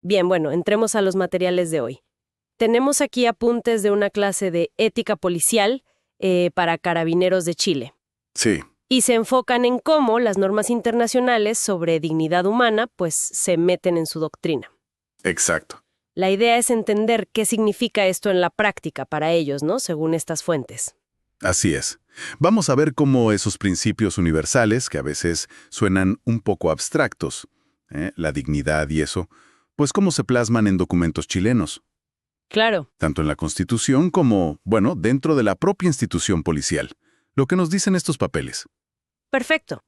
Bien, bueno, entremos a los materiales de hoy. Tenemos aquí apuntes de una clase de ética policial para Carabineros de Chile. Sí. Y se enfocan en cómo las normas internacionales sobre dignidad humana, pues, se meten en su doctrina. Exacto. La idea es entender qué significa esto en la práctica para ellos, ¿no? Según estas fuentes. Así es. Vamos a ver cómo esos principios universales, que a veces suenan un poco abstractos, la dignidad y eso, pues cómo se plasman en documentos chilenos, Claro. tanto en la Constitución como, bueno, dentro de la propia institución policial. Lo que nos dicen estos papeles. Perfecto.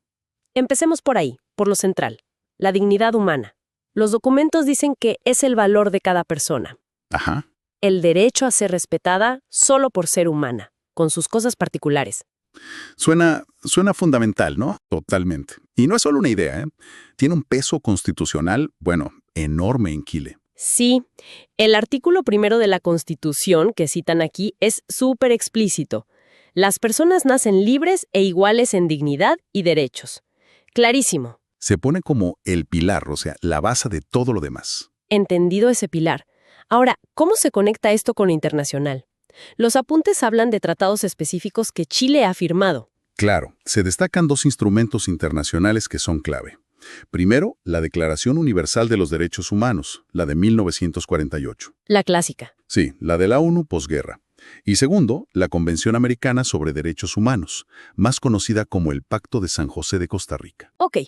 Empecemos por ahí, por lo central. La dignidad humana. Los documentos dicen que es el valor de cada persona. Ajá. El derecho a ser respetada solo por ser humana, con sus cosas particulares. Suena fundamental, ¿no? Totalmente. Y no es solo una idea, ¿eh? Tiene un peso constitucional, bueno, enorme en Chile. Sí, el artículo primero de la Constitución que citan aquí es súper explícito. Las personas nacen libres e iguales en dignidad y derechos. Clarísimo. Se pone como el pilar, o sea, la base de todo lo demás. Entendido ese pilar. Ahora, ¿cómo se conecta esto con lo internacional? Los apuntes hablan de tratados específicos que Chile ha firmado. Claro, se destacan dos instrumentos internacionales que son clave. Primero, la Declaración Universal de los Derechos Humanos, la de 1948. La clásica. Sí, la de la ONU posguerra. Y segundo, la Convención Americana sobre Derechos Humanos, más conocida como el Pacto de San José de Costa Rica. Ok,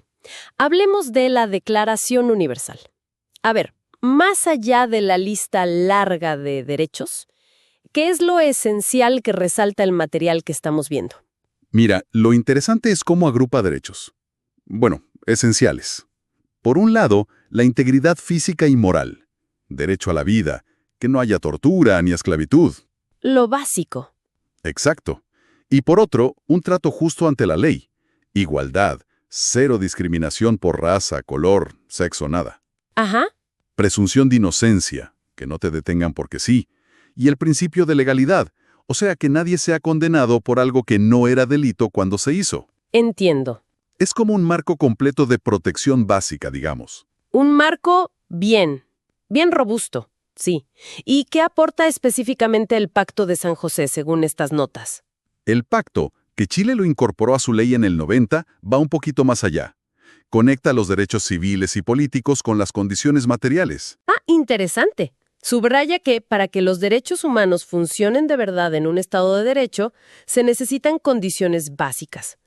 hablemos de la Declaración Universal. A ver, más allá de la lista larga de derechos, ¿qué es lo esencial que resalta el material que estamos viendo? Mira, lo interesante es cómo agrupa derechos. Bueno, esenciales. Por un lado, la integridad física y moral. Derecho a la vida, que no haya tortura ni esclavitud. Lo básico. Exacto. Y por otro, un trato justo ante la ley. Igualdad, cero discriminación por raza, color, sexo, nada. Ajá. Presunción de inocencia, que no te detengan porque sí. Y el principio de legalidad, o sea que nadie sea condenado por algo que no era delito cuando se hizo. Entiendo. Es como un marco completo de protección básica, digamos. Un marco bien robusto, sí. ¿Y qué aporta específicamente el Pacto de San José según estas notas? El pacto, que Chile lo incorporó a su ley en el 90, va un poquito más allá. Conecta los derechos civiles y políticos con las condiciones materiales. Ah, interesante. Subraya que para que los derechos humanos funcionen de verdad en un Estado de Derecho, se necesitan condiciones básicas.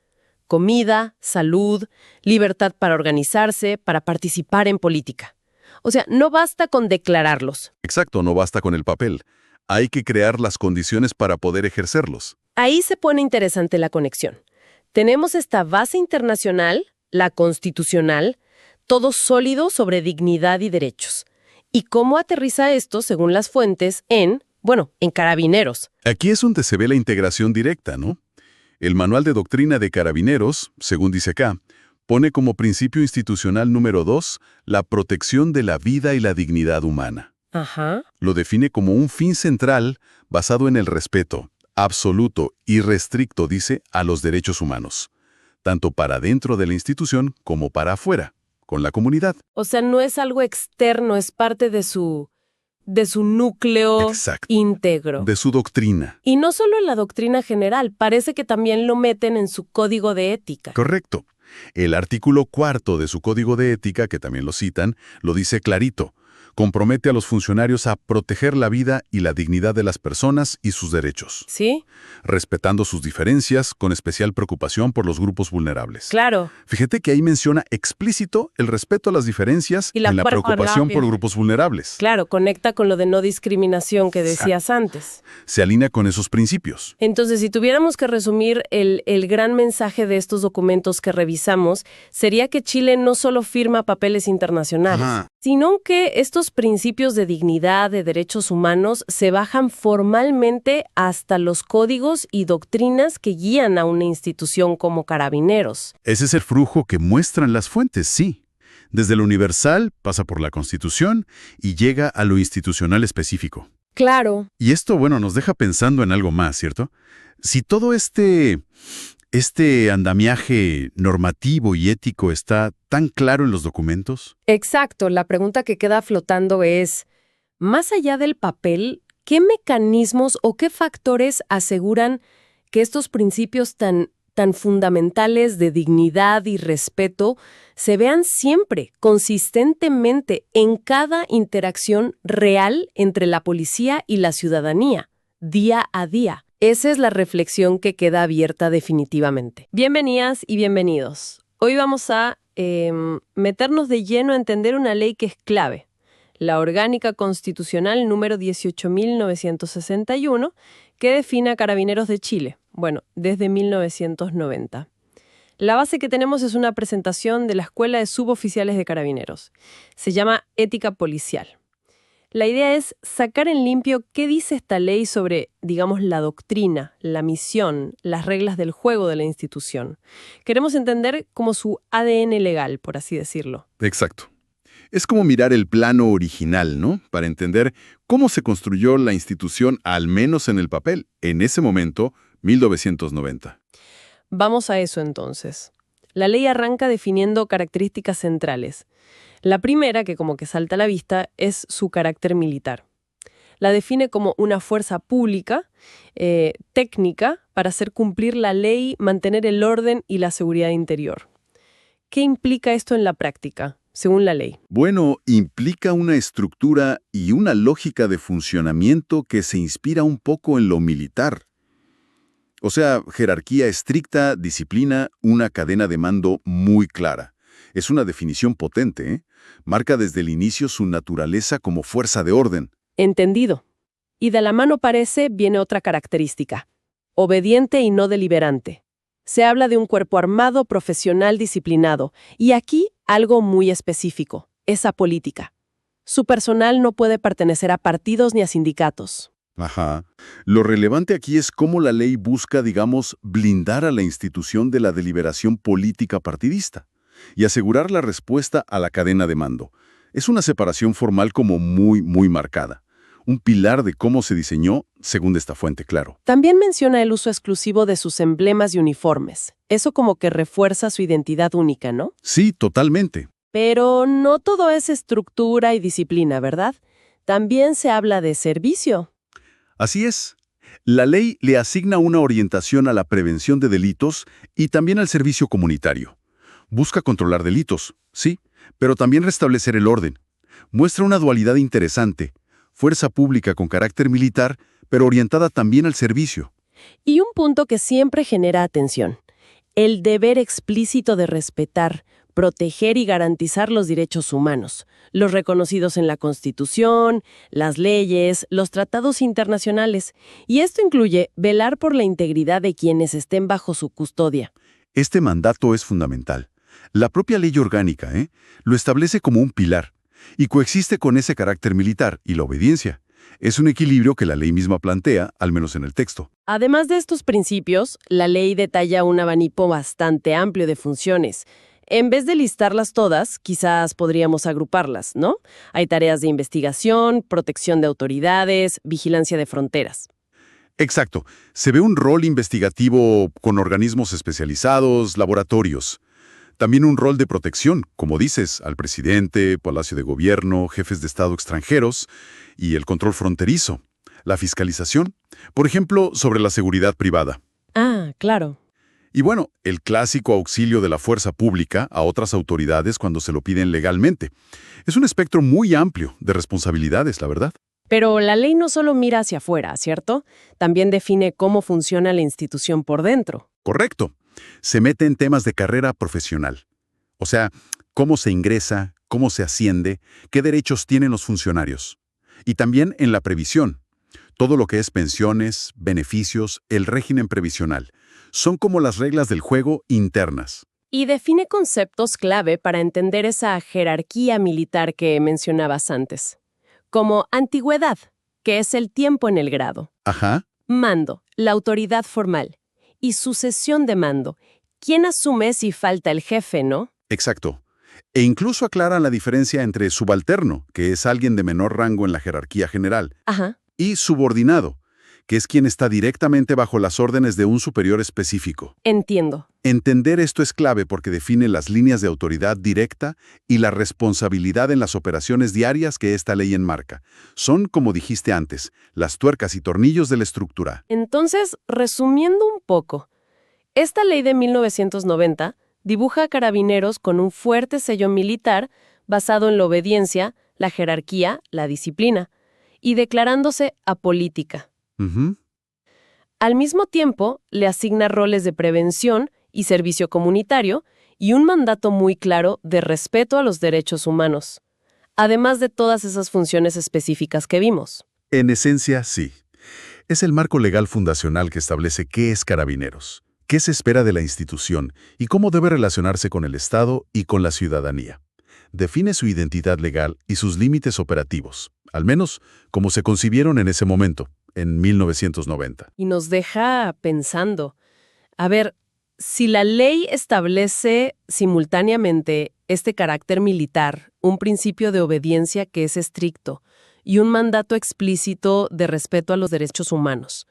Comida, salud, libertad para organizarse, para participar en política. O sea, no basta con declararlos. Exacto, no basta con el papel. Hay que crear las condiciones para poder ejercerlos. Ahí se pone interesante la conexión. Tenemos esta base internacional, la constitucional, todo sólido sobre dignidad y derechos. ¿Y cómo aterriza esto, según las fuentes, en Carabineros? Aquí es donde se ve la integración directa, ¿no? El Manual de Doctrina de Carabineros, según dice acá, pone como principio institucional número 2 la protección de la vida y la dignidad humana. Ajá. Lo define como un fin central basado en el respeto absoluto y restricto, dice, a los derechos humanos, tanto para dentro de la institución como para afuera, con la comunidad. O sea, no es algo externo, es parte de su núcleo Exacto. íntegro. De su doctrina. Y no solo en la doctrina general, parece que también lo meten en su código de ética. Correcto. El artículo 4 de su Código de Ética, que también lo citan, lo dice clarito. Compromete a los funcionarios a proteger la vida y la dignidad de las personas y sus derechos. ¿Sí? Respetando sus diferencias, con especial preocupación por los grupos vulnerables. Claro. Fíjate que ahí menciona explícito el respeto a las diferencias Y en la preocupación por grupos vulnerables. Claro, conecta con lo de no discriminación que decías antes. Se alinea con esos principios. Entonces, si tuviéramos que resumir el gran mensaje de estos documentos que revisamos, sería que Chile no solo firma papeles internacionales, sino que estos principios de dignidad, de derechos humanos, se bajan formalmente hasta los códigos y doctrinas que guían a una institución como Carabineros. Ese es el flujo que muestran las fuentes, sí. Desde lo universal, pasa por la Constitución y llega a lo institucional específico. Claro. Y esto, bueno, nos deja pensando en algo más, ¿cierto? Si todo este andamiaje normativo y ético está tan claro en los documentos? Exacto, la pregunta que queda flotando es, más allá del papel, ¿qué mecanismos o qué factores aseguran que estos principios tan fundamentales de dignidad y respeto se vean siempre, consistentemente, en cada interacción real entre la policía y la ciudadanía, día a día? Esa es la reflexión que queda abierta definitivamente. Bienvenidas y bienvenidos. Hoy vamos a meternos de lleno a entender una ley que es clave, la Orgánica Constitucional número 18.961, que define a Carabineros de Chile, desde 1990. La base que tenemos es una presentación de la Escuela de Suboficiales de Carabineros. Se llama Ética Policial. La idea es sacar en limpio qué dice esta ley sobre, digamos, la doctrina, la misión, las reglas del juego de la institución. Queremos entender como su ADN legal, por así decirlo. Exacto. Es como mirar el plano original, ¿no? Para entender cómo se construyó la institución, al menos en el papel, en ese momento, 1990. Vamos a eso entonces. La ley arranca definiendo características centrales. La primera, que como que salta a la vista, es su carácter militar. La define como una fuerza pública, técnica, para hacer cumplir la ley, mantener el orden y la seguridad interior. ¿Qué implica esto en la práctica, según la ley? Bueno, implica una estructura y una lógica de funcionamiento que se inspira un poco en lo militar. O sea, jerarquía estricta, disciplina, una cadena de mando muy clara. Es una definición potente, ¿eh? Marca desde el inicio su naturaleza como fuerza de orden. Entendido. Y de la mano parece viene otra característica: obediente y no deliberante. Se habla de un cuerpo armado, profesional, disciplinado. Y aquí algo muy específico: esa política. Su personal no puede pertenecer a partidos ni a sindicatos. Ajá. Lo relevante aquí es cómo la ley busca, digamos, blindar a la institución de la deliberación política partidista y asegurar la respuesta a la cadena de mando. Es una separación formal como muy, muy marcada. Un pilar de cómo se diseñó, según esta fuente, claro. También menciona el uso exclusivo de sus emblemas y uniformes. Eso como que refuerza su identidad única, ¿no? Sí, totalmente. Pero no todo es estructura y disciplina, ¿verdad? También se habla de servicio. Así es. La ley le asigna una orientación a la prevención de delitos y también al servicio comunitario. Busca controlar delitos, sí, pero también restablecer el orden. Muestra una dualidad interesante: fuerza pública con carácter militar, pero orientada también al servicio. Y un punto que siempre genera atención: el deber explícito de respetar, proteger y garantizar los derechos humanos, los reconocidos en la Constitución, las leyes, los tratados internacionales. Y esto incluye velar por la integridad de quienes estén bajo su custodia. Este mandato es fundamental. La propia ley orgánica, lo establece como un pilar y coexiste con ese carácter militar y la obediencia. Es un equilibrio que la ley misma plantea, al menos en el texto. Además de estos principios, la ley detalla un abanico bastante amplio de funciones. En vez de listarlas todas, quizás podríamos agruparlas, ¿no? Hay tareas de investigación, protección de autoridades, vigilancia de fronteras. Exacto. Se ve un rol investigativo con organismos especializados, laboratorios. También un rol de protección, como dices, al presidente, Palacio de Gobierno, jefes de Estado extranjeros y el control fronterizo. La fiscalización, por ejemplo, sobre la seguridad privada. Ah, claro. Y bueno, el clásico auxilio de la fuerza pública a otras autoridades cuando se lo piden legalmente. Es un espectro muy amplio de responsabilidades, la verdad. Pero la ley no solo mira hacia afuera, ¿cierto? También define cómo funciona la institución por dentro. Correcto. Se mete en temas de carrera profesional. O sea, cómo se ingresa, cómo se asciende, qué derechos tienen los funcionarios. Y también en la previsión. Todo lo que es pensiones, beneficios, el régimen previsional. Son como las reglas del juego internas. Y define conceptos clave para entender esa jerarquía militar que mencionabas antes. Como antigüedad, que es el tiempo en el grado. Ajá. Mando, la autoridad formal. Y sucesión de mando. ¿Quién asume si falta el jefe, no? Exacto. E incluso aclaran la diferencia entre subalterno, que es alguien de menor rango en la jerarquía general, Ajá. y subordinado, que es quien está directamente bajo las órdenes de un superior específico. Entiendo. Entender esto es clave porque define las líneas de autoridad directa y la responsabilidad en las operaciones diarias que esta ley enmarca. Son, como dijiste antes, las tuercas y tornillos de la estructura. Entonces, resumiendo un poco, esta ley de 1990 dibuja a Carabineros con un fuerte sello militar basado en la obediencia, la jerarquía, la disciplina, y declarándose apolítica. Al mismo tiempo, le asigna roles de prevención y servicio comunitario y un mandato muy claro de respeto a los derechos humanos, además de todas esas funciones específicas que vimos. En esencia, sí. Es el marco legal fundacional que establece qué es Carabineros, qué se espera de la institución y cómo debe relacionarse con el Estado y con la ciudadanía. Define su identidad legal y sus límites operativos, al menos como se concibieron en ese momento, en 1990. Y nos deja pensando, a ver, si la ley establece simultáneamente este carácter militar, un principio de obediencia que es estricto y un mandato explícito de respeto a los derechos humanos,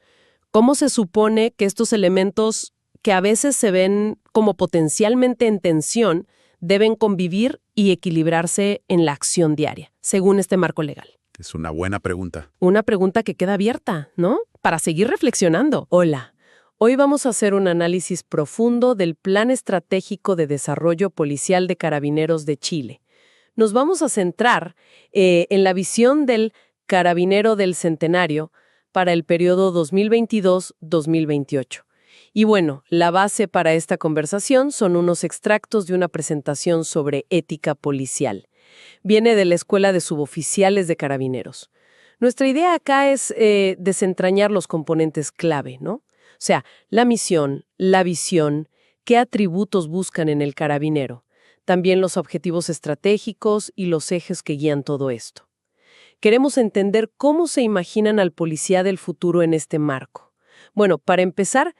¿cómo se supone que estos elementos que a veces se ven como potencialmente en tensión deben convivir y equilibrarse en la acción diaria, según este marco legal? Es una buena pregunta. Una pregunta que queda abierta, ¿no? Para seguir reflexionando. Hola, hoy vamos a hacer un análisis profundo del Plan Estratégico de Desarrollo Policial de Carabineros de Chile. Nos vamos a centrar en la visión del Carabinero del Centenario para el periodo 2022-2028. Y bueno, la base para esta conversación son unos extractos de una presentación sobre ética policial. Viene de la Escuela de Suboficiales de Carabineros. Nuestra idea acá es desentrañar los componentes clave, ¿no? O sea, la misión, la visión, qué atributos buscan en el carabinero, también los objetivos estratégicos y los ejes que guían todo esto. Queremos entender cómo se imaginan al policía del futuro en este marco. Bueno, para empezar,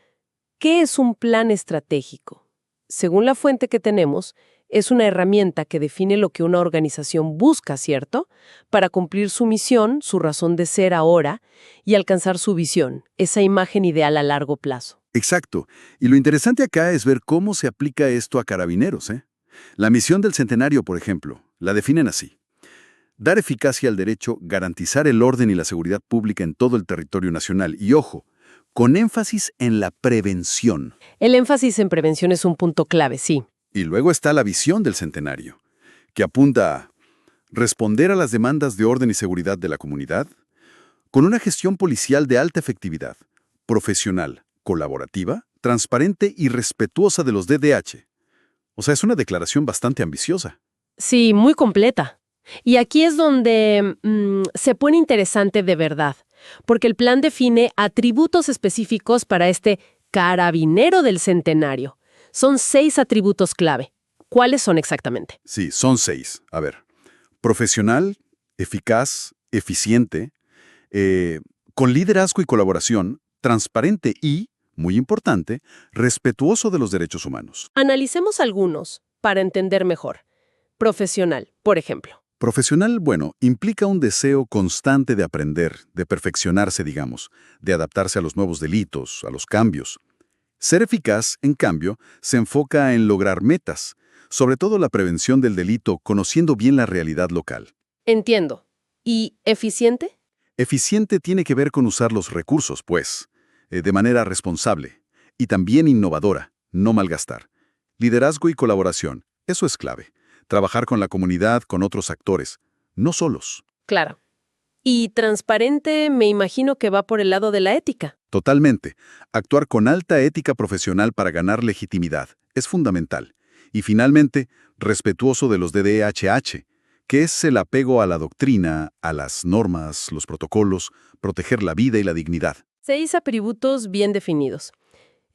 ¿qué es un plan estratégico? Según la fuente que tenemos, es una herramienta que define lo que una organización busca, ¿cierto? Para cumplir su misión, su razón de ser ahora y alcanzar su visión, esa imagen ideal a largo plazo. Exacto. Y lo interesante acá es ver cómo se aplica esto a Carabineros, ¿eh? La misión del Centenario, por ejemplo, la definen así: dar eficacia al derecho, garantizar el orden y la seguridad pública en todo el territorio nacional. Y ojo, con énfasis en la prevención. El énfasis en prevención es un punto clave, sí. Y luego está la visión del Centenario, que apunta a responder a las demandas de orden y seguridad de la comunidad, con una gestión policial de alta efectividad, profesional, colaborativa, transparente y respetuosa de los DDH. O sea, es una declaración bastante ambiciosa. Sí, muy completa. Y aquí es donde se pone interesante de verdad, porque el plan define atributos específicos para este Carabinero del Centenario. Son 6 atributos clave. ¿Cuáles son exactamente? Sí, son 6. A ver, profesional, eficaz, eficiente, con liderazgo y colaboración, transparente y, muy importante, respetuoso de los derechos humanos. Analicemos algunos para entender mejor. Profesional, por ejemplo. Profesional, bueno, implica un deseo constante de aprender, de perfeccionarse, digamos, de adaptarse a los nuevos delitos, a los cambios. Ser eficaz, en cambio, se enfoca en lograr metas, sobre todo la prevención del delito, conociendo bien la realidad local. Entiendo. ¿Y eficiente? Eficiente tiene que ver con usar los recursos, pues, de manera responsable, y también innovadora, no malgastar. Liderazgo y colaboración, eso es clave. Trabajar con la comunidad, con otros actores, no solos. Claro. Y transparente, me imagino que va por el lado de la ética. Totalmente. Actuar con alta ética profesional para ganar legitimidad es fundamental. Y finalmente, respetuoso de los DDHH, que es el apego a la doctrina, a las normas, los protocolos, proteger la vida y la dignidad. 6 atributos bien definidos.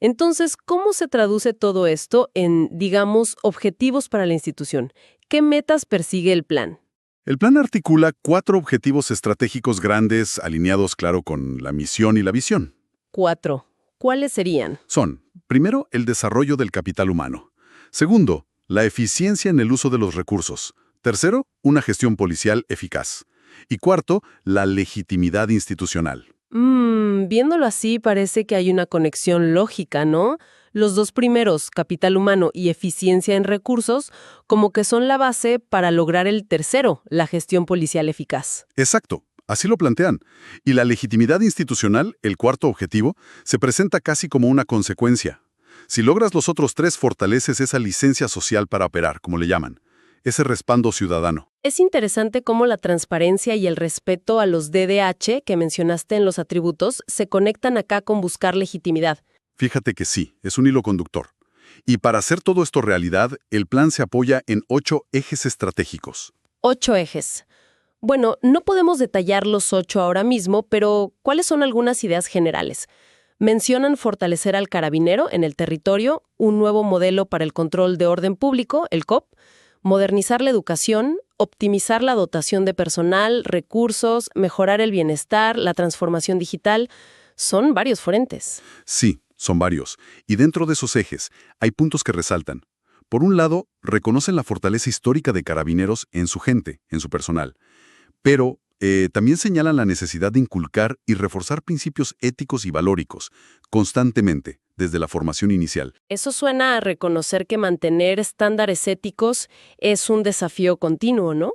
Entonces, ¿cómo se traduce todo esto en, digamos, objetivos para la institución? ¿Qué metas persigue el plan? El plan articula 4 objetivos estratégicos grandes alineados, claro, con la misión y la visión. 4. ¿Cuáles serían? Son, primero, el desarrollo del capital humano. Segundo, la eficiencia en el uso de los recursos. Tercero, una gestión policial eficaz. Y cuarto, la legitimidad institucional. Viéndolo así, parece que hay una conexión lógica, ¿no? Los dos primeros, capital humano y eficiencia en recursos, como que son la base para lograr el tercero, la gestión policial eficaz. Exacto, así lo plantean. Y la legitimidad institucional, el cuarto objetivo, se presenta casi como una consecuencia. Si logras los otros tres, fortaleces esa licencia social para operar, como le llaman, ese respaldo ciudadano. Es interesante cómo la transparencia y el respeto a los DDH que mencionaste en los atributos se conectan acá con buscar legitimidad. Fíjate que sí, es un hilo conductor. Y para hacer todo esto realidad, el plan se apoya en 8 ejes estratégicos. 8 ejes. Bueno, no podemos detallar los 8 ahora mismo, pero ¿cuáles son algunas ideas generales? Mencionan fortalecer al carabinero en el territorio, un nuevo modelo para el control de orden público, el COP, modernizar la educación, optimizar la dotación de personal, recursos, mejorar el bienestar, la transformación digital. Son varios frentes. Sí, son varios. Y dentro de esos ejes hay puntos que resaltan. Por un lado, reconocen la fortaleza histórica de Carabineros en su gente, en su personal. Pero también señalan la necesidad de inculcar y reforzar principios éticos y valóricos constantemente, desde la formación inicial. Eso suena a reconocer que mantener estándares éticos es un desafío continuo, ¿no?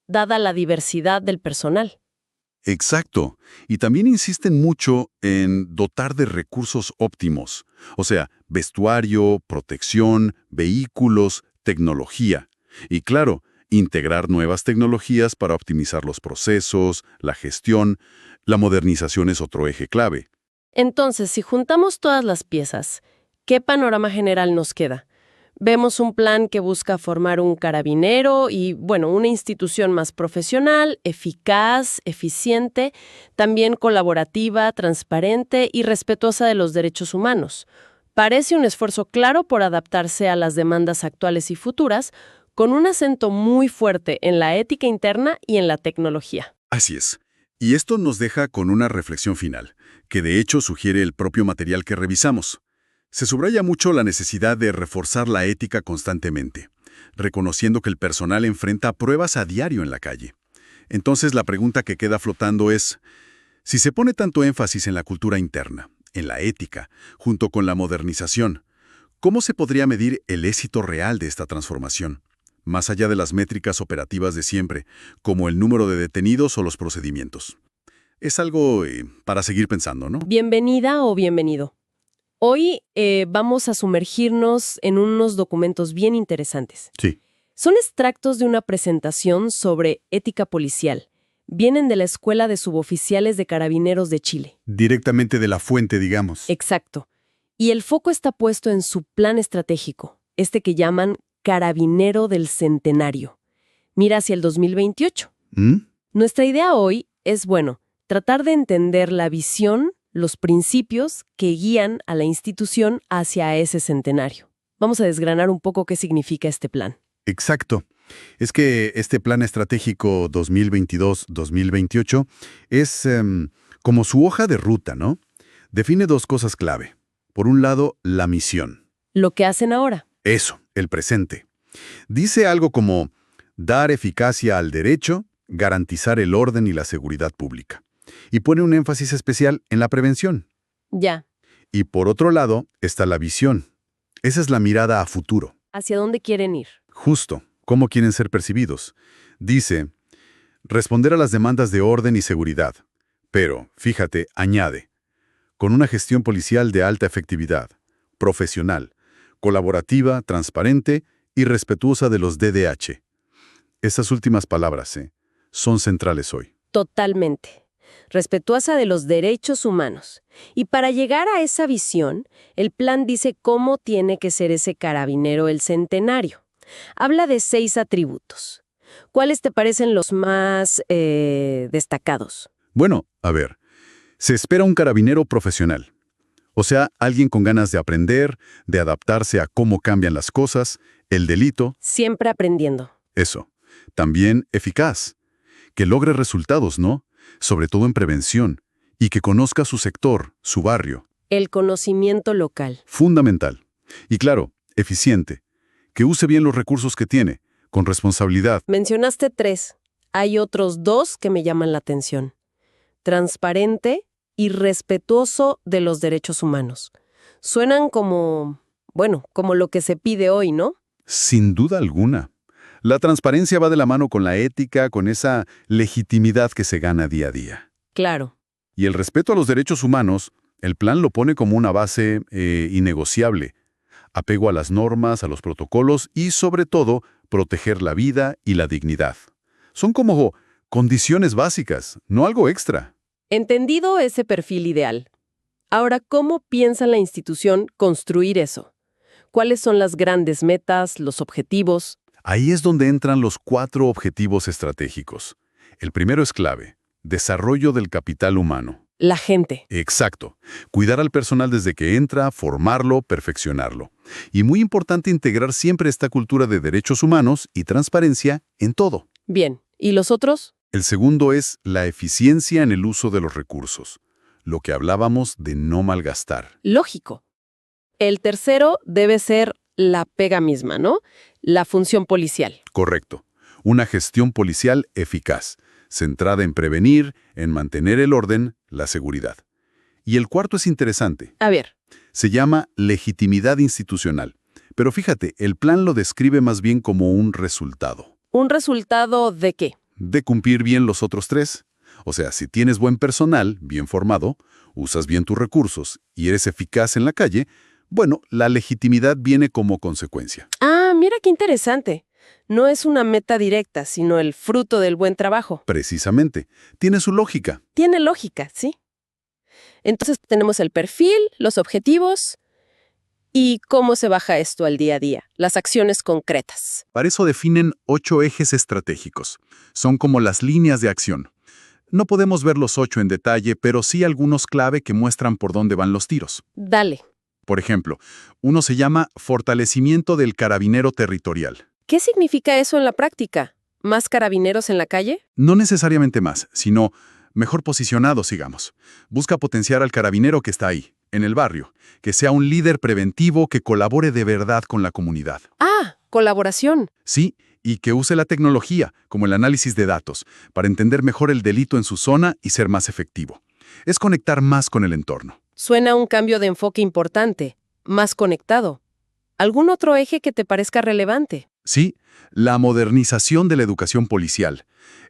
Dada la diversidad del personal. Exacto. Y también insisten mucho en dotar de recursos óptimos. O sea, vestuario, protección, vehículos, tecnología. Y claro, integrar nuevas tecnologías para optimizar los procesos, la gestión. La modernización es otro eje clave. Entonces, si juntamos todas las piezas, ¿qué panorama general nos queda? Vemos un plan que busca formar un carabinero y, bueno, una institución más profesional, eficaz, eficiente, también colaborativa, transparente y respetuosa de los derechos humanos. Parece un esfuerzo claro por adaptarse a las demandas actuales y futuras, con un acento muy fuerte en la ética interna y en la tecnología. Así es. Y esto nos deja con una reflexión final, que de hecho sugiere el propio material que revisamos. Se subraya mucho la necesidad de reforzar la ética constantemente, reconociendo que el personal enfrenta pruebas a diario en la calle. Entonces la pregunta que queda flotando es, si se pone tanto énfasis en la cultura interna, en la ética, junto con la modernización, ¿cómo se podría medir el éxito real de esta transformación? Más allá de las métricas operativas de siempre, como el número de detenidos o los procedimientos. Es algo para seguir pensando, ¿no? Bienvenida o bienvenido. Hoy vamos a sumergirnos en unos documentos bien interesantes. Sí. Son extractos de una presentación sobre ética policial. Vienen de la Escuela de Suboficiales de Carabineros de Chile. Directamente de la fuente, digamos. Exacto. Y el foco está puesto en su plan estratégico, este que llaman Carabinero del Centenario. Mira hacia el 2028. Nuestra idea hoy es, tratar de entender la visión, los principios que guían a la institución hacia ese centenario. Vamos a desgranar un poco qué significa este plan. Exacto. Es que este plan estratégico 2022-2028 es como su hoja de ruta, ¿no? Define dos cosas clave. Por un lado, la misión. Lo que hacen ahora. Eso, el presente. Dice algo como dar eficacia al derecho, garantizar el orden y la seguridad pública. Y pone un énfasis especial en la prevención. Ya. Y por otro lado está la visión. Esa es la mirada a futuro. ¿Hacia dónde quieren ir? Justo, cómo quieren ser percibidos. Dice, responder a las demandas de orden y seguridad. Pero, fíjate, añade, con una gestión policial de alta efectividad, profesional, colaborativa, transparente y respetuosa de los DDH. Esas últimas palabras, son centrales hoy. Totalmente. Respetuosa de los derechos humanos. Y para llegar a esa visión, el plan dice cómo tiene que ser ese carabinero el centenario. Habla de 6 atributos. ¿Cuáles te parecen los más destacados? Bueno, a ver, se espera un carabinero profesional. O sea, alguien con ganas de aprender, de adaptarse a cómo cambian las cosas, el delito. Siempre aprendiendo. Eso. También eficaz. Que logre resultados, ¿no? Sobre todo en prevención. Y que conozca su sector, su barrio. El conocimiento local. Fundamental. Y claro, eficiente. Que use bien los recursos que tiene, con responsabilidad. Mencionaste 3. Hay otros 2 que me llaman la atención. Transparente y respetuoso de los derechos humanos. Suenan como, bueno, como lo que se pide hoy, ¿no? Sin duda alguna. La transparencia va de la mano con la ética, con esa legitimidad que se gana día a día. Claro. Y el respeto a los derechos humanos, el plan lo pone como una base innegociable. Apego a las normas, a los protocolos y, sobre todo, proteger la vida y la dignidad. Son como condiciones básicas, no algo extra. Entendido ese perfil ideal. Ahora, ¿cómo piensa la institución construir eso? ¿Cuáles son las grandes metas, los objetivos? Ahí es donde entran los 4 objetivos estratégicos. El primero es clave: desarrollo del capital humano. La gente. Exacto. Cuidar al personal desde que entra, formarlo, perfeccionarlo. Y muy importante integrar siempre esta cultura de derechos humanos y transparencia en todo. Bien. ¿Y los otros? El segundo es la eficiencia en el uso de los recursos. Lo que hablábamos de no malgastar. Lógico. El tercero debe ser la pega misma, ¿no? La función policial. Correcto. Una gestión policial eficaz, centrada en prevenir, en mantener el orden, la seguridad. Y el cuarto es interesante. A ver. Se llama legitimidad institucional. Pero fíjate, el plan lo describe más bien como un resultado. ¿Un resultado de qué? De cumplir bien los otros 3. O sea, si tienes buen personal, bien formado, usas bien tus recursos y eres eficaz en la calle, bueno, la legitimidad viene como consecuencia. Ah, mira qué interesante. No es una meta directa, sino el fruto del buen trabajo. Precisamente. Tiene su lógica. Tiene lógica, sí. Entonces tenemos el perfil, los objetivos y cómo se baja esto al día a día, las acciones concretas. Para eso definen 8 ejes estratégicos. Son como las líneas de acción. No podemos ver los 8 en detalle, pero sí algunos clave que muestran por dónde van los tiros. Dale. Por ejemplo, uno se llama fortalecimiento del carabinero territorial. ¿Qué significa eso en la práctica? ¿Más carabineros en la calle? No necesariamente más, sino mejor posicionados, digamos. Busca potenciar al carabinero que está ahí, en el barrio, que sea un líder preventivo que colabore de verdad con la comunidad. Ah, colaboración. Sí, y que use la tecnología, como el análisis de datos, para entender mejor el delito en su zona y ser más efectivo. Es conectar más con el entorno. Suena un cambio de enfoque importante, más conectado. ¿Algún otro eje que te parezca relevante? Sí, la modernización de la educación policial.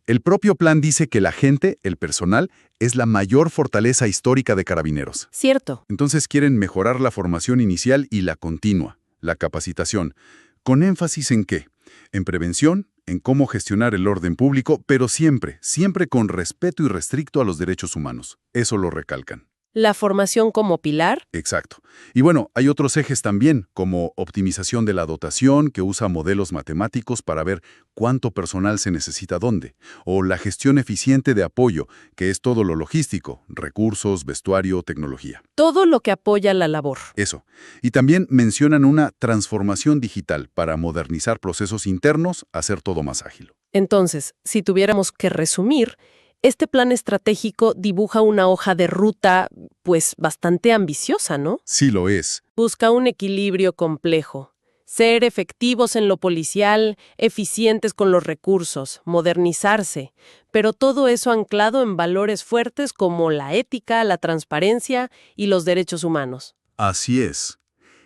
El propio plan dice que la gente, el personal, es la mayor fortaleza histórica de Carabineros. Cierto. Entonces quieren mejorar la formación inicial y la continua, la capacitación. ¿Con énfasis en qué? En prevención, en cómo gestionar el orden público, pero siempre, siempre con respeto irrestricto a los derechos humanos. Eso lo recalcan. ¿La formación como pilar? Exacto. Y bueno, hay otros ejes también, como optimización de la dotación, que usa modelos matemáticos para ver cuánto personal se necesita dónde, o la gestión eficiente de apoyo, que es todo lo logístico, recursos, vestuario, tecnología. Todo lo que apoya la labor. Eso. Y también mencionan una transformación digital para modernizar procesos internos, hacer todo más ágil. Entonces, si tuviéramos que resumir, este plan estratégico dibuja una hoja de ruta, pues, bastante ambiciosa, ¿no? Sí lo es. Busca un equilibrio complejo. Ser efectivos en lo policial, eficientes con los recursos, modernizarse, pero todo eso anclado en valores fuertes como la ética, la transparencia y los derechos humanos. Así es.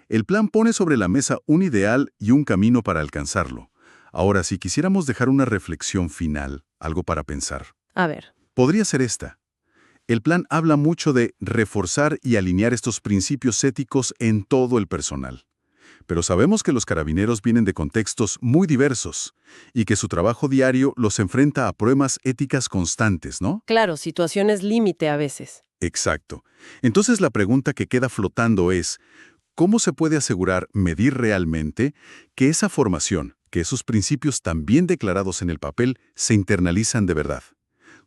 El plan pone sobre la mesa un ideal y un camino para alcanzarlo. Ahora, si quisiéramos dejar una reflexión final, algo para pensar. A ver. Podría ser esta. El plan habla mucho de reforzar y alinear estos principios éticos en todo el personal. Pero sabemos que los carabineros vienen de contextos muy diversos y que su trabajo diario los enfrenta a pruebas éticas constantes, ¿no? Claro, situaciones límite a veces. Exacto. Entonces la pregunta que queda flotando es, ¿cómo se puede asegurar, medir realmente, que esa formación, que esos principios tan bien declarados en el papel, se internalizan de verdad?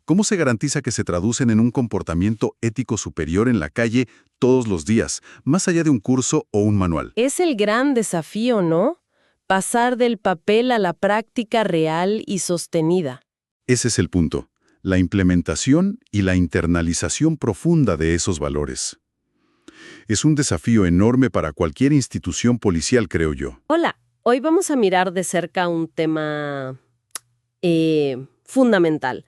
¿Cómo se garantiza que se traducen en un comportamiento ético superior en la calle todos los días, más allá de un curso o un manual? Es el gran desafío, ¿no? Pasar del papel a la práctica real y sostenida. Ese es el punto, la implementación y la internalización profunda de esos valores. Es un desafío enorme para cualquier institución policial, creo yo. Hola, hoy vamos a mirar de cerca un tema fundamental.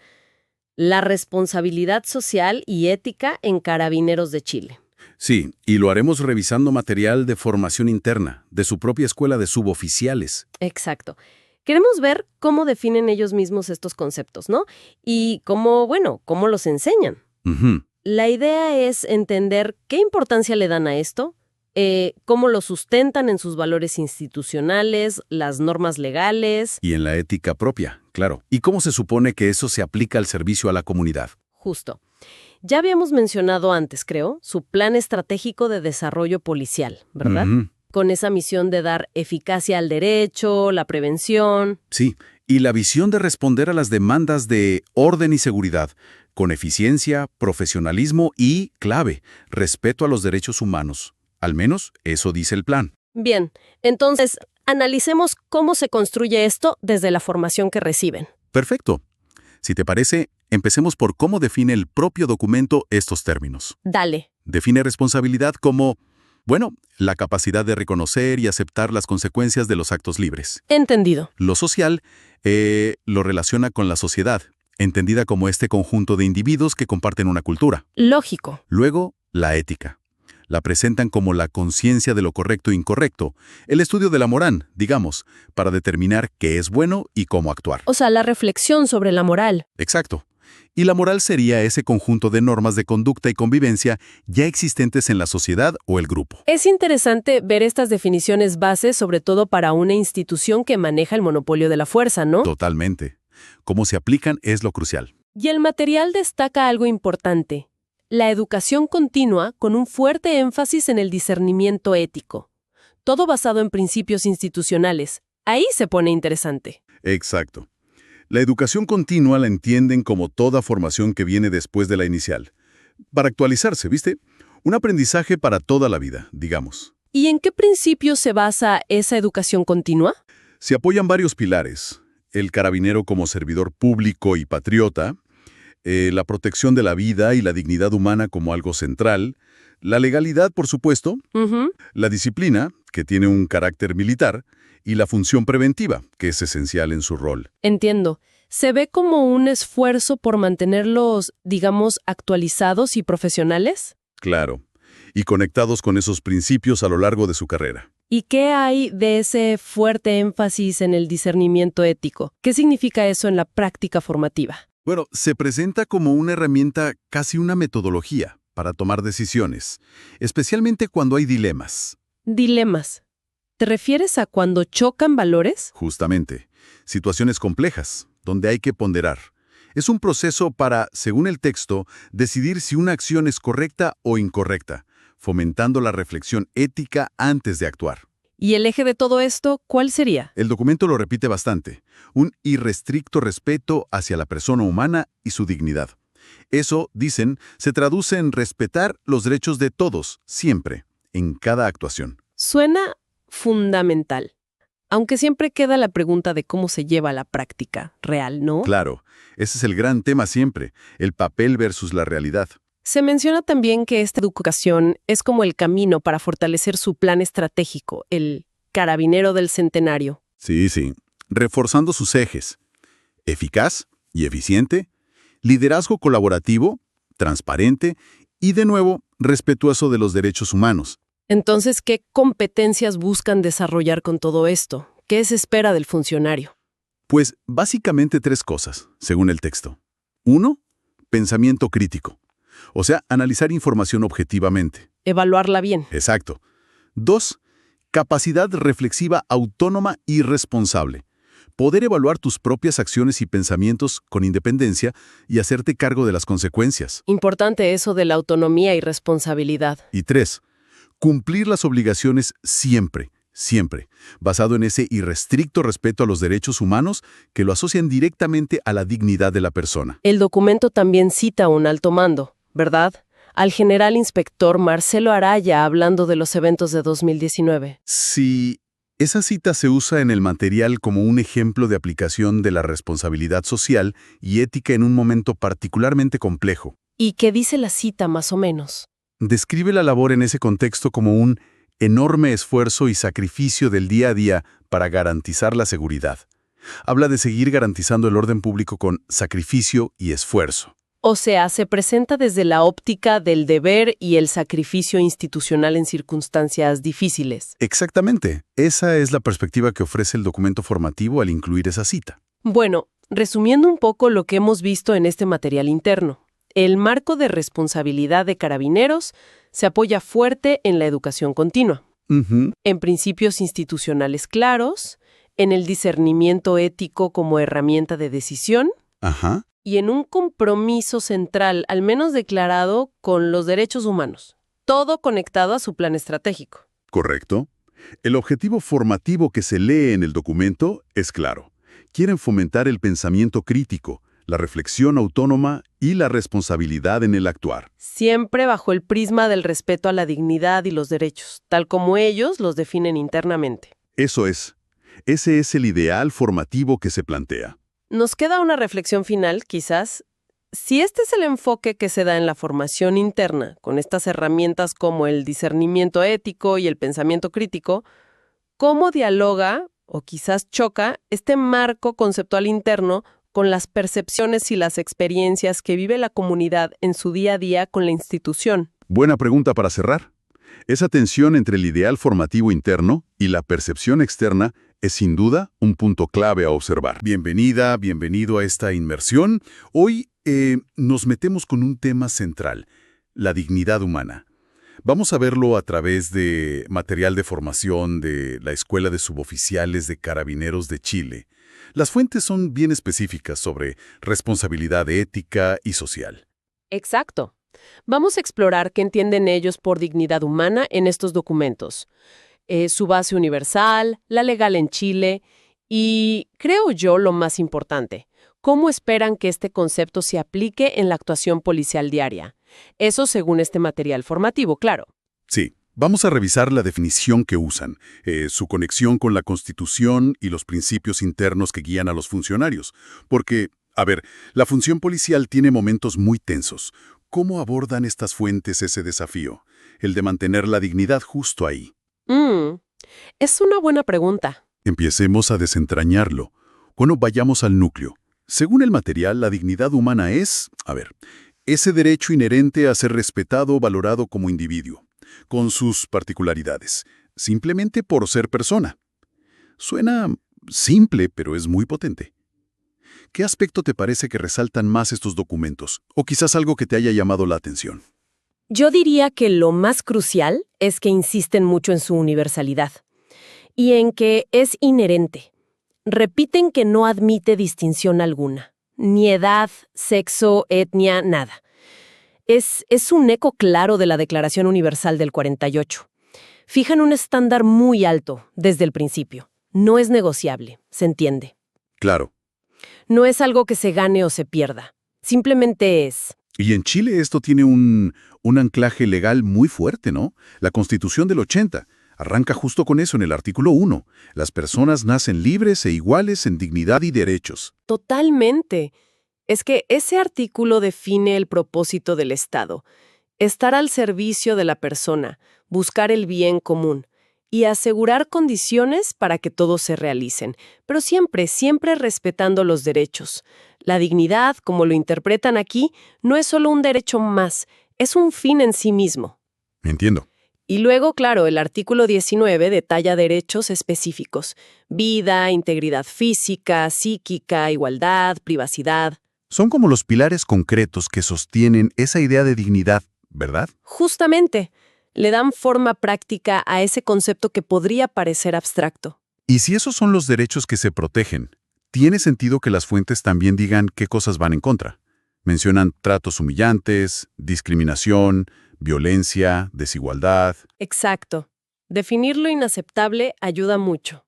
La responsabilidad social y ética en Carabineros de Chile. Sí, y lo haremos revisando material de formación interna, de su propia escuela de suboficiales. Exacto. Queremos ver cómo definen ellos mismos estos conceptos, ¿no? Y cómo los enseñan. Ujú. La idea es entender qué importancia le dan a esto, cómo lo sustentan en sus valores institucionales, las normas legales. Y en la ética propia, claro. ¿Y cómo se supone que eso se aplica al servicio a la comunidad? Justo. Ya habíamos mencionado antes, creo, su plan estratégico de desarrollo policial, ¿verdad? Ujú. Con esa misión de dar eficacia al derecho, la prevención. Sí, y la visión de responder a las demandas de orden y seguridad, con eficiencia, profesionalismo y, clave, respeto a los derechos humanos. Al menos eso dice el plan. Bien, entonces, analicemos cómo se construye esto desde la formación que reciben. Perfecto. Si te parece, empecemos por cómo define el propio documento estos términos. Dale. Define responsabilidad como, la capacidad de reconocer y aceptar las consecuencias de los actos libres. Entendido. Lo social lo relaciona con la sociedad, entendida como este conjunto de individuos que comparten una cultura. Lógico. Luego, la ética. La presentan como la conciencia de lo correcto e incorrecto, el estudio de la moral, digamos, para determinar qué es bueno y cómo actuar. O sea, la reflexión sobre la moral. Exacto. Y la moral sería ese conjunto de normas de conducta y convivencia ya existentes en la sociedad o el grupo. Es interesante ver estas definiciones bases, sobre todo para una institución que maneja el monopolio de la fuerza, ¿no? Totalmente. Cómo se aplican es lo crucial. Y el material destaca algo importante: la educación continua con un fuerte énfasis en el discernimiento ético. Todo basado en principios institucionales. Ahí se pone interesante. Exacto. La educación continua la entienden como toda formación que viene después de la inicial. Para actualizarse, ¿viste? Un aprendizaje para toda la vida, digamos. ¿Y en qué principios se basa esa educación continua? Se apoyan varios pilares. El carabinero como servidor público y patriota, la protección de la vida y la dignidad humana como algo central, la legalidad, por supuesto, la disciplina, que tiene un carácter militar, y la función preventiva, que es esencial en su rol. Entiendo. ¿Se ve como un esfuerzo por mantenerlos, digamos, actualizados y profesionales? Claro, y conectados con esos principios a lo largo de su carrera. ¿Y qué hay de ese fuerte énfasis en el discernimiento ético? ¿Qué significa eso en la práctica formativa? Bueno, se presenta como una herramienta, casi una metodología, para tomar decisiones, especialmente cuando hay dilemas. Dilemas. ¿Te refieres a cuando chocan valores? Justamente, situaciones complejas, donde hay que ponderar. Es un proceso para, según el texto, decidir si una acción es correcta o incorrecta, fomentando la reflexión ética antes de actuar. ¿Y el eje de todo esto cuál sería? El documento lo repite bastante, un irrestricto respeto hacia la persona humana y su dignidad. Eso, dicen, se traduce en respetar los derechos de todos, siempre, en cada actuación. Suena fundamental. Aunque siempre queda la pregunta de cómo se lleva a la práctica real, ¿no? Claro, ese es el gran tema siempre, el papel versus la realidad. Se menciona también que esta educación es como el camino para fortalecer su plan estratégico, el Carabinero del Centenario. Sí, reforzando sus ejes. Eficaz y eficiente, liderazgo colaborativo, transparente y, de nuevo, respetuoso de los derechos humanos. Entonces, ¿qué competencias buscan desarrollar con todo esto? ¿Qué se espera del funcionario? Pues básicamente 3 cosas, según el texto. 1, pensamiento crítico. O sea, analizar información objetivamente. Evaluarla bien. Exacto. 2, capacidad reflexiva autónoma y responsable. Poder evaluar tus propias acciones y pensamientos con independencia y hacerte cargo de las consecuencias. Importante eso de la autonomía y responsabilidad. Y 3, cumplir las obligaciones siempre, basado en ese irrestricto respeto a los derechos humanos que lo asocian directamente a la dignidad de la persona. El documento también cita un alto mando, ¿verdad? Al general inspector Marcelo Araya hablando de los eventos de 2019. Sí, esa cita se usa en el material como un ejemplo de aplicación de la responsabilidad social y ética en un momento particularmente complejo. ¿Y qué dice la cita más o menos? Describe la labor en ese contexto como un enorme esfuerzo y sacrificio del día a día para garantizar la seguridad. Habla de seguir garantizando el orden público con sacrificio y esfuerzo. O sea, se presenta desde la óptica del deber y el sacrificio institucional en circunstancias difíciles. Exactamente. Esa es la perspectiva que ofrece el documento formativo al incluir esa cita. Bueno, resumiendo un poco lo que hemos visto en este material interno, el marco de responsabilidad de Carabineros se apoya fuerte en la educación continua, en principios institucionales claros, en el discernimiento ético como herramienta de decisión, y en un compromiso central, al menos declarado, con los derechos humanos. Todo conectado a su plan estratégico. Correcto. El objetivo formativo que se lee en el documento es claro. Quieren fomentar el pensamiento crítico, la reflexión autónoma y la responsabilidad en el actuar. Siempre bajo el prisma del respeto a la dignidad y los derechos, tal como ellos los definen internamente. Eso es. Ese es el ideal formativo que se plantea. Nos queda una reflexión final, quizás. Si este es el enfoque que se da en la formación interna, con estas herramientas como el discernimiento ético y el pensamiento crítico, ¿cómo dialoga, o quizás choca, este marco conceptual interno con las percepciones y las experiencias que vive la comunidad en su día a día con la institución? Buena pregunta para cerrar. Esa tensión entre el ideal formativo interno y la percepción externa es sin duda un punto clave a observar. Bienvenido a esta inmersión. Hoy nos metemos con un tema central, la dignidad humana. Vamos a verlo a través de material de formación de la Escuela de Suboficiales de Carabineros de Chile. Las fuentes son bien específicas sobre responsabilidad ética y social. Exacto. Vamos a explorar qué entienden ellos por dignidad humana en estos documentos. Su base universal, la legal en Chile y, creo yo, lo más importante, cómo esperan que este concepto se aplique en la actuación policial diaria. Eso según este material formativo, claro. Sí, vamos a revisar la definición que usan, su conexión con la Constitución y los principios internos que guían a los funcionarios. Porque, la función policial tiene momentos muy tensos. ¿Cómo abordan estas fuentes ese desafío? El de mantener la dignidad justo ahí. Es una buena pregunta. Empecemos a desentrañarlo. Bueno, vayamos al núcleo. Según el material, la dignidad humana es, ese derecho inherente a ser respetado o valorado como individuo, con sus particularidades, simplemente por ser persona. Suena simple, pero es muy potente. ¿Qué aspecto te parece que resaltan más estos documentos? O quizás algo que te haya llamado la atención. Yo diría que lo más crucial es que insisten mucho en su universalidad y en que es inherente. Repiten que no admite distinción alguna, ni edad, sexo, etnia, nada. Es un eco claro de la Declaración Universal del 48. Fijan un estándar muy alto desde el principio. No es negociable, se entiende. Claro. No es algo que se gane o se pierda. Simplemente es. Y en Chile esto tiene un anclaje legal muy fuerte, ¿no? La Constitución del 80 arranca justo con eso en el artículo 1. Las personas nacen libres e iguales en dignidad y derechos. Totalmente. Es que ese artículo define el propósito del Estado. Estar al servicio de la persona, buscar el bien común y asegurar condiciones para que todos se realicen, pero siempre respetando los derechos. La dignidad, como lo interpretan aquí, no es solo un derecho más, es un fin en sí mismo. Entiendo. Y luego, claro, el artículo 19 detalla derechos específicos: vida, integridad física, psíquica, igualdad, privacidad. Son como los pilares concretos que sostienen esa idea de dignidad, ¿verdad? Justamente, le dan forma práctica a ese concepto que podría parecer abstracto. Y si esos son los derechos que se protegen, tiene sentido que las fuentes también digan qué cosas van en contra. Mencionan tratos humillantes, discriminación, violencia, desigualdad. Exacto. Definir lo inaceptable ayuda mucho.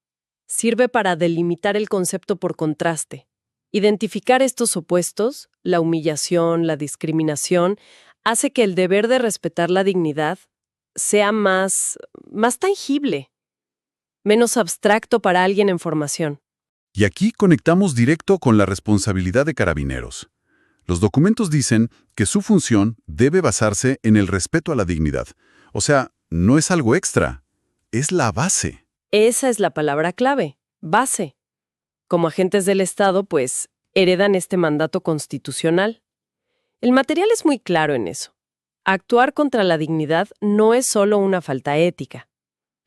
Sirve para delimitar el concepto por contraste. Identificar estos opuestos, la humillación, la discriminación, hace que el deber de respetar la dignidad sea más tangible, menos abstracto para alguien en formación. Y aquí conectamos directo con la responsabilidad de Carabineros. Los documentos dicen que su función debe basarse en el respeto a la dignidad. O sea, no es algo extra, es la base. Esa es la palabra clave, base. Como agentes del Estado, pues, heredan este mandato constitucional. El material es muy claro en eso. Actuar contra la dignidad no es solo una falta ética.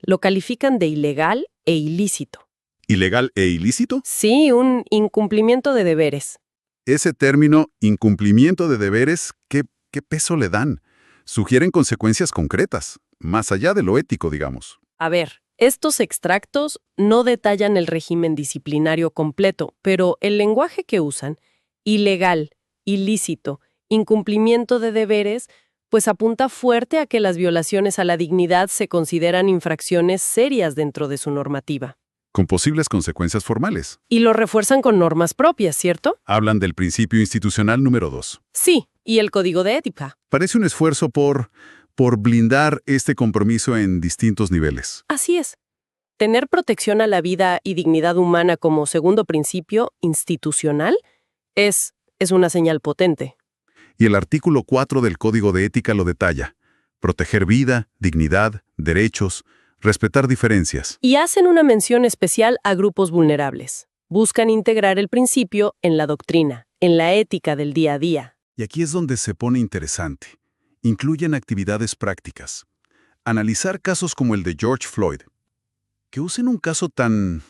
Lo califican de ilegal e ilícito. ¿Ilegal e ilícito? Sí, un incumplimiento de deberes. Ese término, incumplimiento de deberes, ¿qué peso le dan? Sugieren consecuencias concretas, más allá de lo ético, digamos. A ver, estos extractos no detallan el régimen disciplinario completo, pero el lenguaje que usan, ilegal, ilícito, incumplimiento de deberes, pues apunta fuerte a que las violaciones a la dignidad se consideran infracciones serias dentro de su normativa. Con posibles consecuencias formales. Y lo refuerzan con normas propias, ¿cierto? Hablan del principio institucional número 2. Sí, y el código de ética. Parece un esfuerzo por blindar este compromiso en distintos niveles. Así es. Tener protección a la vida y dignidad humana como segundo principio institucional es una señal potente. Y el artículo 4 del Código de Ética lo detalla. Proteger vida, dignidad, derechos, respetar diferencias. Y hacen una mención especial a grupos vulnerables. Buscan integrar el principio en la doctrina, en la ética del día a día. Y aquí es donde se pone interesante. Incluyen actividades prácticas. Analizar casos como el de George Floyd. Que usen un caso tan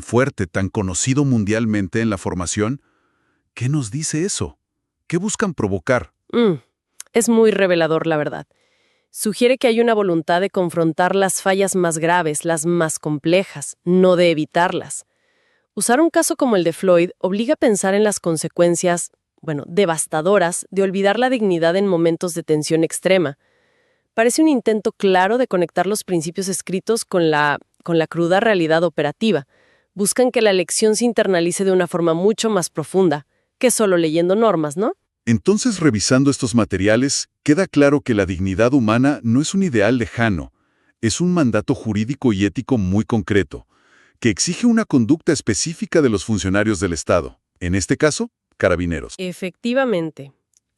fuerte, tan conocido mundialmente en la formación. ¿Qué nos dice eso? ¿Qué buscan provocar? Es muy revelador, la verdad. Sugiere que hay una voluntad de confrontar las fallas más graves, las más complejas, no de evitarlas. Usar un caso como el de Floyd obliga a pensar en las consecuencias, devastadoras, de olvidar la dignidad en momentos de tensión extrema. Parece un intento claro de conectar los principios escritos con la cruda realidad operativa. Buscan que la lección se internalice de una forma mucho más profunda que solo leyendo normas, ¿no? Entonces, revisando estos materiales, queda claro que la dignidad humana no es un ideal lejano, es un mandato jurídico y ético muy concreto, que exige una conducta específica de los funcionarios del Estado, en este caso, carabineros. Efectivamente.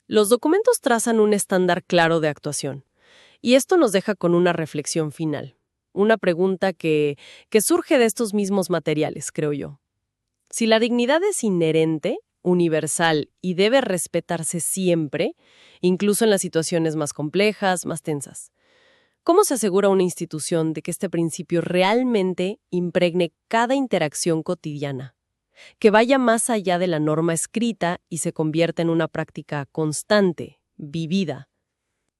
Los documentos trazan un estándar claro de actuación, y esto nos deja con una reflexión final, una pregunta que surge de estos mismos materiales, creo yo. Si la dignidad es inherente, universal y debe respetarse siempre, incluso en las situaciones más complejas, más tensas. ¿Cómo se asegura una institución de que este principio realmente impregne cada interacción cotidiana? Que vaya más allá de la norma escrita y se convierta en una práctica constante, vivida.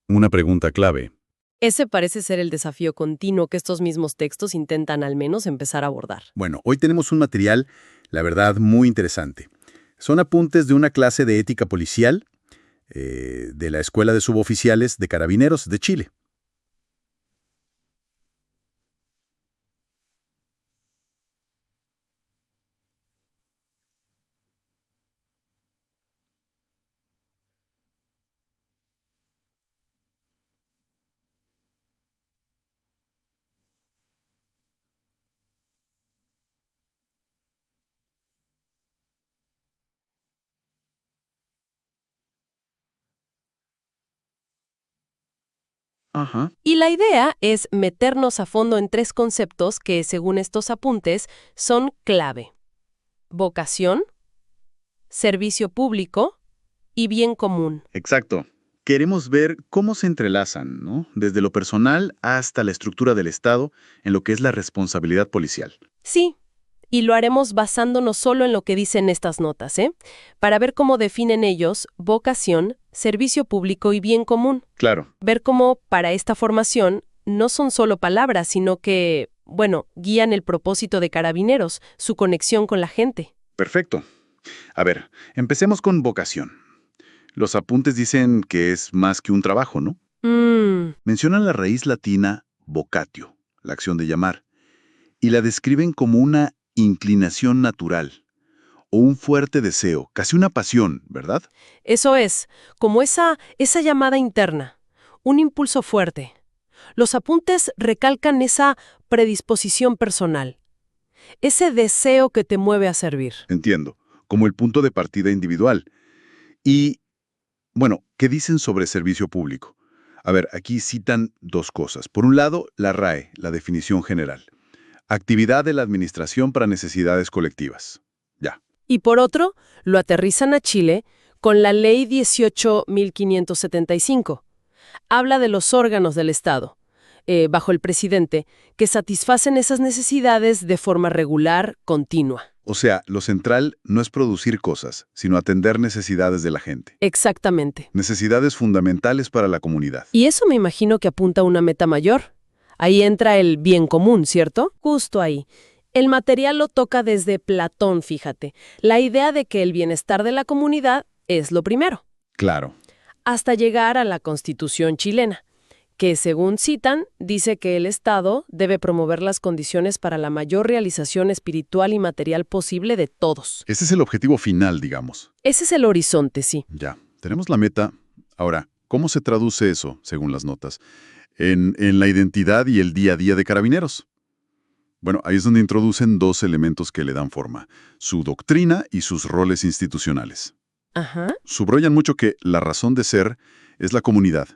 Una pregunta clave. Ese parece ser el desafío continuo que estos mismos textos intentan al menos empezar a abordar. Bueno, hoy tenemos un material, la verdad, muy interesante. Son apuntes de una clase de ética policial de la Escuela de Suboficiales de Carabineros de Chile. Ajá. Y la idea es meternos a fondo en 3 conceptos que, según estos apuntes, son clave: vocación, servicio público y bien común. Exacto. Queremos ver cómo se entrelazan, ¿no? Desde lo personal hasta la estructura del Estado en lo que es la responsabilidad policial. Sí, y lo haremos basándonos solo en lo que dicen estas notas, para ver cómo definen ellos vocación, servicio público y bien común. Claro. Ver cómo, para esta formación, no son solo palabras, sino que, guían el propósito de Carabineros, su conexión con la gente. Perfecto. A ver, empecemos con vocación. Los apuntes dicen que es más que un trabajo, ¿no? Mencionan la raíz latina vocatio, la acción de llamar, y la describen como una inclinación natural o un fuerte deseo, casi una pasión, ¿verdad? Eso es, como esa llamada interna, un impulso fuerte. Los apuntes recalcan esa predisposición personal, ese deseo que te mueve a servir. Entiendo, como el punto de partida individual. Y, ¿qué dicen sobre servicio público? A ver, aquí citan 2 cosas. Por un lado, la RAE, la definición general. Actividad de la administración para necesidades colectivas. Ya. Y por otro, lo aterrizan a Chile con la Ley 18.575. Habla de los órganos del Estado, bajo el presidente, que satisfacen esas necesidades de forma regular, continua. O sea, lo central no es producir cosas, sino atender necesidades de la gente. Exactamente. Necesidades fundamentales para la comunidad. Y eso me imagino que apunta a una meta mayor. Ahí entra el bien común, ¿cierto? Justo ahí. El material lo toca desde Platón, fíjate. La idea de que el bienestar de la comunidad es lo primero. Claro. Hasta llegar a la Constitución chilena, que según citan, dice que el Estado debe promover las condiciones para la mayor realización espiritual y material posible de todos. Ese es el objetivo final, digamos. Ese es el horizonte, sí. Ya, tenemos la meta. Ahora, ¿cómo se traduce eso, según las notas, en la identidad y el día a día de Carabineros? Bueno, ahí es donde introducen dos elementos que le dan forma: su doctrina y sus roles institucionales. Ajá. Subrayan mucho que la razón de ser es la comunidad,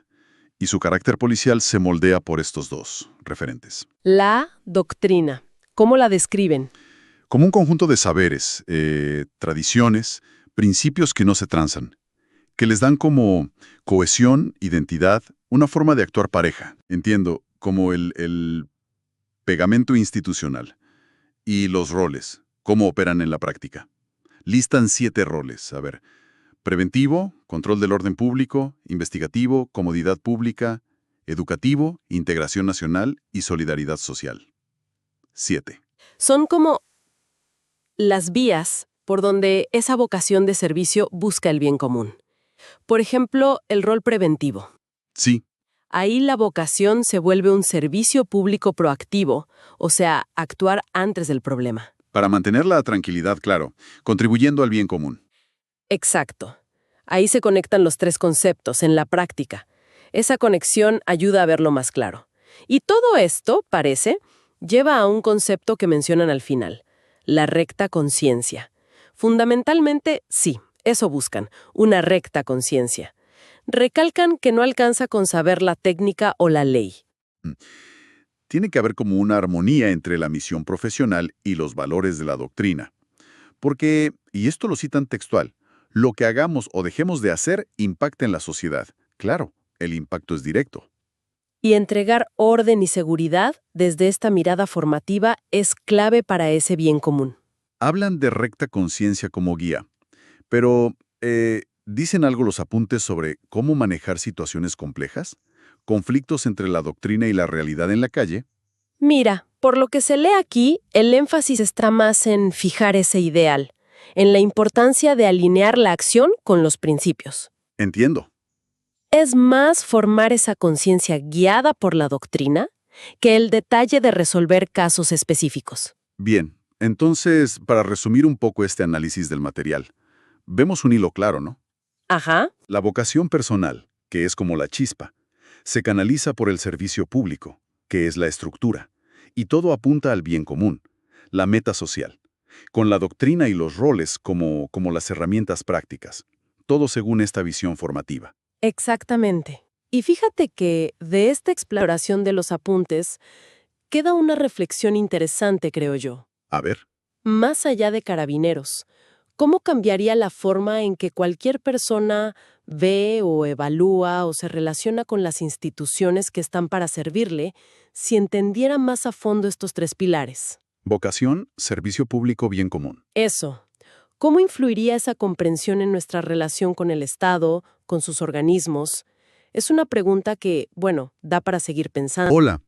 y su carácter policial se moldea por estos dos referentes. La doctrina. ¿Cómo la describen? Como un conjunto de saberes, tradiciones, principios que no se transan, que les dan como cohesión, identidad, una forma de actuar pareja. Entiendo, como el pegamento institucional. Y los roles, cómo operan en la práctica. Listan 7 roles. A ver: preventivo, control del orden público; investigativo, comodidad pública; educativo, integración nacional y solidaridad social. 7. Son como las vías por donde esa vocación de servicio busca el bien común. Por ejemplo, el rol preventivo. Sí. Ahí la vocación se vuelve un servicio público proactivo, o sea, actuar antes del problema. Para mantener la tranquilidad, claro, contribuyendo al bien común. Exacto. Ahí se conectan los 3 conceptos en la práctica. Esa conexión ayuda a verlo más claro. Y todo esto, parece, lleva a un concepto que mencionan al final: la recta conciencia. Fundamentalmente, sí, eso buscan, una recta conciencia. Recalcan que no alcanza con saber la técnica o la ley. Tiene que haber como una armonía entre la misión profesional y los valores de la doctrina. Porque, y esto lo citan textual, lo que hagamos o dejemos de hacer impacta en la sociedad. Claro, el impacto es directo. Y entregar orden y seguridad desde esta mirada formativa es clave para ese bien común. Hablan de recta conciencia como guía, pero ¿dicen algo los apuntes sobre cómo manejar situaciones complejas? ¿Conflictos entre la doctrina y la realidad en la calle? Mira, por lo que se lee aquí, el énfasis está más en fijar ese ideal, en la importancia de alinear la acción con los principios. Entiendo. Es más formar esa conciencia guiada por la doctrina que el detalle de resolver casos específicos. Bien, entonces, para resumir un poco este análisis del material, vemos un hilo claro, ¿no? Ajá. La vocación personal, que es como la chispa, se canaliza por el servicio público, que es la estructura, y todo apunta al bien común, la meta social, con la doctrina y los roles como las herramientas prácticas, todo según esta visión formativa. Exactamente. Y fíjate que de esta exploración de los apuntes queda una reflexión interesante, creo yo. A ver. Más allá de Carabineros, ¿cómo cambiaría la forma en que cualquier persona ve o evalúa o se relaciona con las instituciones que están para servirle si entendiera más a fondo estos 3 pilares? Vocación, servicio público, bien común. Eso. ¿Cómo influiría esa comprensión en nuestra relación con el Estado, con sus organismos? Es una pregunta que, bueno, da para seguir pensando. Hola.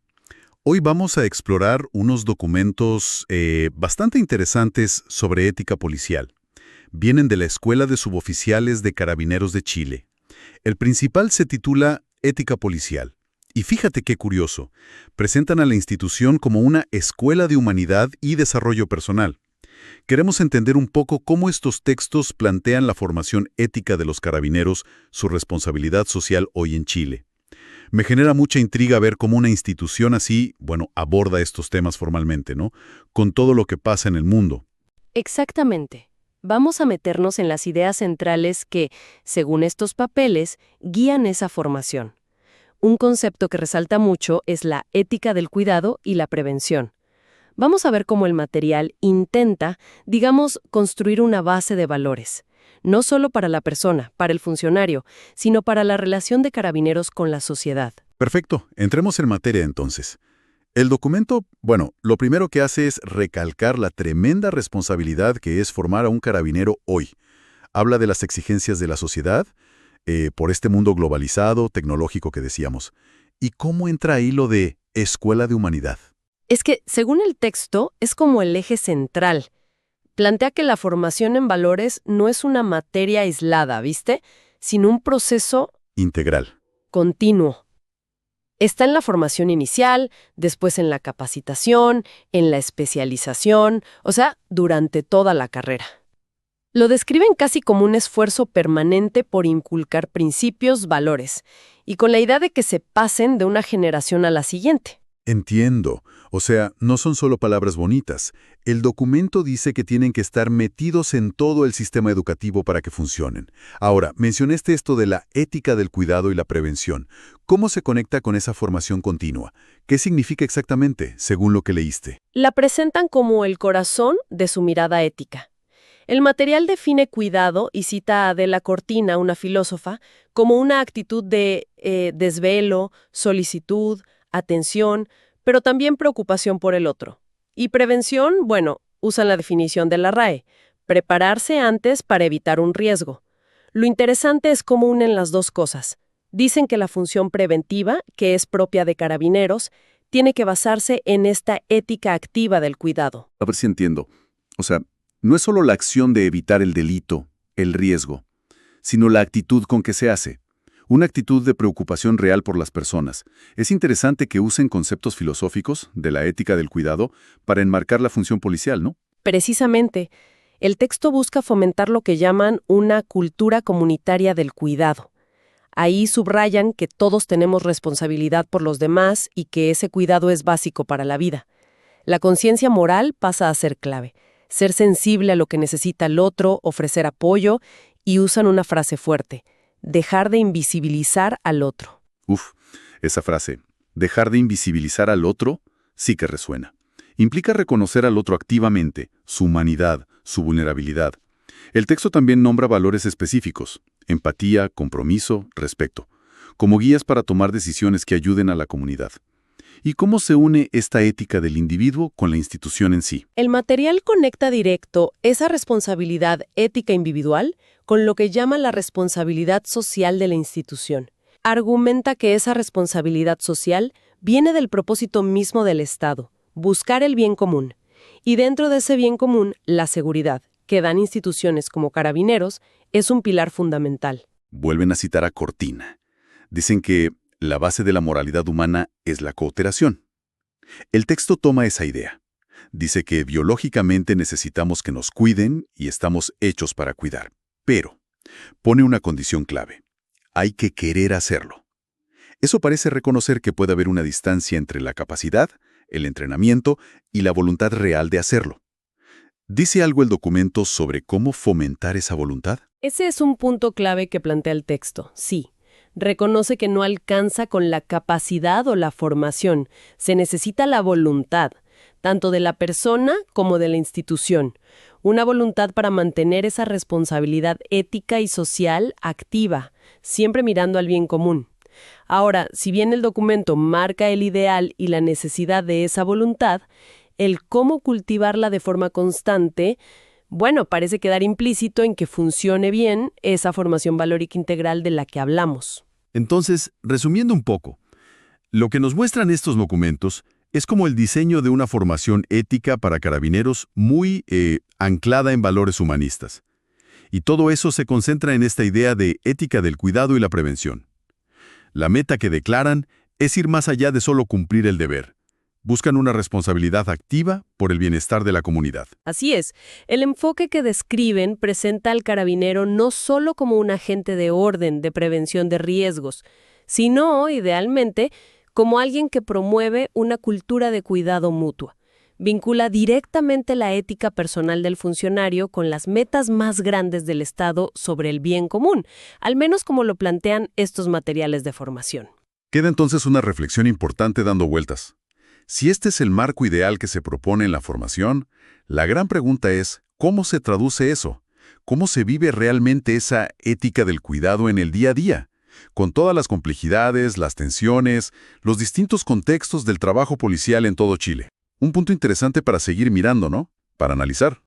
Hoy vamos a explorar unos documentos bastante interesantes sobre ética policial. Vienen de la Escuela de Suboficiales de Carabineros de Chile. El principal se titula Ética Policial. Y fíjate qué curioso, presentan a la institución como una escuela de humanidad y desarrollo personal. Queremos entender un poco cómo estos textos plantean la formación ética de los carabineros, su responsabilidad social hoy en Chile. Me genera mucha intriga ver cómo una institución así, aborda estos temas formalmente, ¿no? Con todo lo que pasa en el mundo. Exactamente. Vamos a meternos en las ideas centrales que, según estos papeles, guían esa formación. Un concepto que resalta mucho es la ética del cuidado y la prevención. Vamos a ver cómo el material intenta, digamos, construir una base de valores, no solo para la persona, para el funcionario, sino para la relación de Carabineros con la sociedad. Perfecto, entremos en materia entonces. El documento, bueno, lo primero que hace es recalcar la tremenda responsabilidad que es formar a un carabinero hoy. Habla de las exigencias de la sociedad, por este mundo globalizado, tecnológico que decíamos. ¿Y cómo entra ahí lo de escuela de humanidad? Es que, según el texto, es como el eje central. Plantea que la formación en valores no es una materia aislada, ¿viste? Sino un proceso Integral. continuo. Está en la formación inicial, después en la capacitación, en la especialización, o sea, durante toda la carrera. Lo describen casi como un esfuerzo permanente por inculcar principios, valores, y con la idea de que se pasen de una generación a la siguiente. Entiendo. O sea, no son solo palabras bonitas. El documento dice que tienen que estar metidos en todo el sistema educativo para que funcionen. Ahora, mencionaste esto de la ética del cuidado y la prevención. ¿Cómo se conecta con esa formación continua? ¿Qué significa exactamente, según lo que leíste? La presentan como el corazón de su mirada ética. El material define cuidado y cita a Adela Cortina, una filósofa, como una actitud de desvelo, solicitud, atención, pero también preocupación por el otro. Y prevención, bueno, usan la definición de la RAE, prepararse antes para evitar un riesgo. Lo interesante es cómo unen las dos cosas. Dicen que la función preventiva, que es propia de Carabineros, tiene que basarse en esta ética activa del cuidado. A ver si entiendo. O sea, no es solo la acción de evitar el delito, el riesgo, sino la actitud con que se hace. Una actitud de preocupación real por las personas. Es interesante que usen conceptos filosóficos de la ética del cuidado para enmarcar la función policial, ¿no? Precisamente, el texto busca fomentar lo que llaman una cultura comunitaria del cuidado. Ahí subrayan que todos tenemos responsabilidad por los demás y que ese cuidado es básico para la vida. La conciencia moral pasa a ser clave. Ser sensible a lo que necesita el otro, ofrecer apoyo, y usan una frase fuerte: dejar de invisibilizar al otro. Uf, esa frase, dejar de invisibilizar al otro, sí que resuena. Implica reconocer al otro activamente, su humanidad, su vulnerabilidad. El texto también nombra valores específicos: empatía, compromiso, respeto, como guías para tomar decisiones que ayuden a la comunidad. ¿Y cómo se une esta ética del individuo con la institución en sí? El material conecta directo esa responsabilidad ética individual con lo que llama la responsabilidad social de la institución. Argumenta que esa responsabilidad social viene del propósito mismo del Estado, buscar el bien común. Y dentro de ese bien común, la seguridad, que dan instituciones como Carabineros, es un pilar fundamental. Vuelven a citar a Cortina. Dicen que la base de la moralidad humana es la cooperación. El texto toma esa idea. Dice que biológicamente necesitamos que nos cuiden y estamos hechos para cuidar. Pero pone una condición clave: hay que querer hacerlo. Eso parece reconocer que puede haber una distancia entre la capacidad, el entrenamiento y la voluntad real de hacerlo. ¿Dice algo el documento sobre cómo fomentar esa voluntad? Ese es un punto clave que plantea el texto, sí. Reconoce que no alcanza con la capacidad o la formación. Se necesita la voluntad, tanto de la persona como de la institución. Una voluntad para mantener esa responsabilidad ética y social activa, siempre mirando al bien común. Ahora, si bien el documento marca el ideal y la necesidad de esa voluntad, el cómo cultivarla de forma constante, bueno, parece quedar implícito en que funcione bien esa formación valórica integral de la que hablamos. Entonces, resumiendo un poco, lo que nos muestran estos documentos es como el diseño de una formación ética para Carabineros muy anclada en valores humanistas. Y todo eso se concentra en esta idea de ética del cuidado y la prevención. La meta que declaran es ir más allá de solo cumplir el deber. Buscan una responsabilidad activa por el bienestar de la comunidad. Así es. El enfoque que describen presenta al carabinero no solo como un agente de orden, de prevención de riesgos, sino, idealmente, como alguien que promueve una cultura de cuidado mutua. Vincula directamente la ética personal del funcionario con las metas más grandes del Estado sobre el bien común, al menos como lo plantean estos materiales de formación. Queda entonces una reflexión importante dando vueltas. Si este es el marco ideal que se propone en la formación, la gran pregunta es, ¿cómo se traduce eso? ¿Cómo se vive realmente esa ética del cuidado en el día a día? Con todas las complejidades, las tensiones, los distintos contextos del trabajo policial en todo Chile. Un punto interesante para seguir mirando, ¿no? Para analizar.